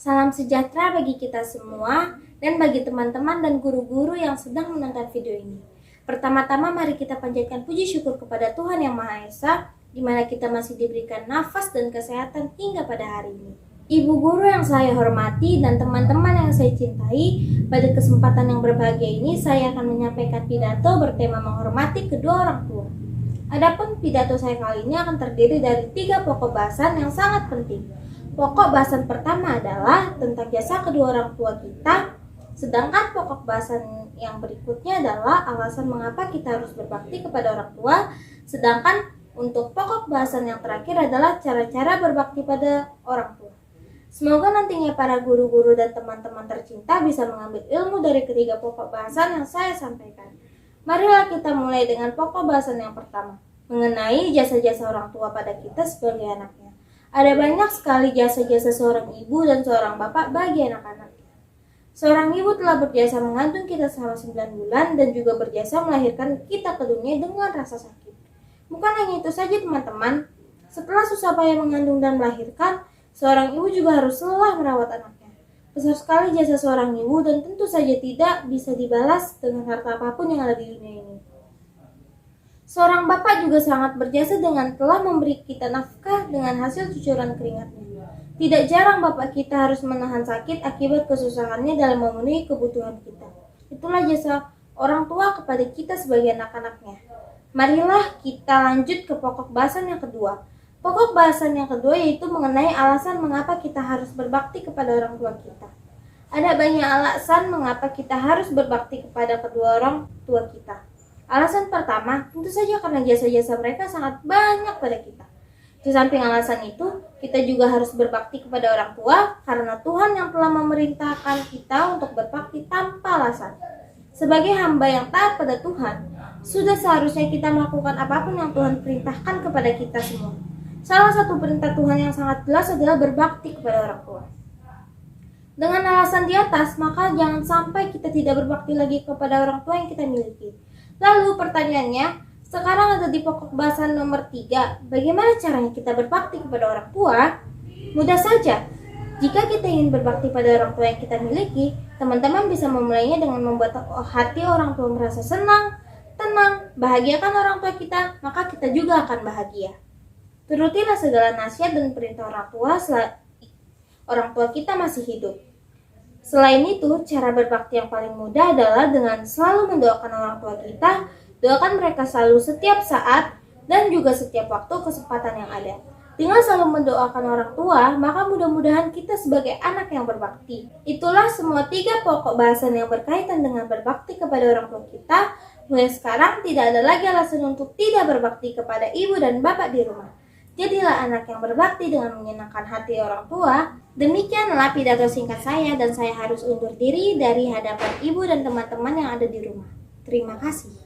Salam sejahtera bagi kita semua dan bagi teman-teman dan guru-guru yang sedang menonton video ini. Pertama-tama mari kita panjatkan puji syukur kepada Tuhan Yang Maha Esa, di mana kita masih diberikan nafas dan kesehatan hingga pada hari ini. Ibu guru yang saya hormati dan teman-teman yang saya cintai, pada kesempatan yang berbahagia ini saya akan menyampaikan pidato bertema menghormati kedua orang tua. Adapun pidato saya kali ini akan terdiri dari 3 pokok bahasan yang sangat penting. Pokok bahasan pertama adalah tentang jasa kedua orang tua kita, sedangkan pokok bahasan yang berikutnya adalah alasan mengapa kita harus berbakti kepada orang tua, sedangkan untuk pokok bahasan yang terakhir adalah cara-cara berbakti pada orang tua. Semoga nantinya para guru-guru dan teman-teman tercinta bisa mengambil ilmu dari ketiga pokok bahasan yang saya sampaikan. Marilah kita mulai dengan pokok bahasan yang pertama, mengenai jasa-jasa orang tua pada kita sebagai anaknya. Ada banyak sekali jasa-jasa seorang ibu dan seorang bapak bagi anak-anaknya. Seorang ibu telah berjasa mengandung kita selama 9 bulan dan juga berjasa melahirkan kita ke dunia dengan rasa sakit. Bukan hanya itu saja teman-teman, setelah susah payah mengandung dan melahirkan, seorang ibu juga harus lelah merawat anaknya. Besar sekali jasa seorang ibu dan tentu saja tidak bisa dibalas dengan harta apapun yang ada di dunia ini. Seorang bapak juga sangat berjasa dengan telah memberi kita nafkah dengan hasil cucuran keringatnya. Tidak jarang bapak kita harus menahan sakit akibat kesusahannya dalam memenuhi kebutuhan kita. Itulah jasa orang tua kepada kita sebagai anak-anaknya. Marilah kita lanjut ke pokok bahasan yang kedua. Pokok bahasan yang kedua yaitu mengenai alasan mengapa kita harus berbakti kepada orang tua kita. Ada banyak alasan mengapa kita harus berbakti kepada kedua orang tua kita. Alasan pertama, tentu saja karena jasa-jasa mereka sangat banyak pada kita. Di samping alasan itu, kita juga harus berbakti kepada orang tua karena Tuhan yang telah memerintahkan kita untuk berbakti tanpa alasan. Sebagai hamba yang taat pada Tuhan, sudah seharusnya kita melakukan apapun yang Tuhan perintahkan kepada kita semua. Salah satu perintah Tuhan yang sangat jelas adalah berbakti kepada orang tua. Dengan alasan di atas, maka jangan sampai kita tidak berbakti lagi kepada orang tua yang kita miliki. Lalu pertanyaannya, sekarang ada di pokok bahasan nomor 3, bagaimana caranya kita berbakti kepada orang tua? Mudah saja, jika kita ingin berbakti pada orang tua yang kita miliki, teman-teman bisa memulainya dengan membuat hati orang tua merasa senang, tenang, bahagiakan orang tua kita, maka kita juga akan bahagia. Turutilah segala nasihat dan perintah orang tua selagi orang tua kita masih hidup. Selain itu, cara berbakti yang paling mudah adalah dengan selalu mendoakan orang tua kita, doakan mereka selalu setiap saat dan juga setiap waktu kesempatan yang ada. Dengan selalu mendoakan orang tua, maka mudah-mudahan kita sebagai anak yang berbakti. Itulah semua 3 pokok bahasan yang berkaitan dengan berbakti kepada orang tua kita. Mulai sekarang tidak ada lagi alasan untuk tidak berbakti kepada ibu dan bapak di rumah. Jadilah anak yang berbakti dengan menyenangkan hati orang tua. Demikianlah pidato singkat saya dan saya harus undur diri dari hadapan ibu dan teman-teman yang ada di rumah. Terima kasih.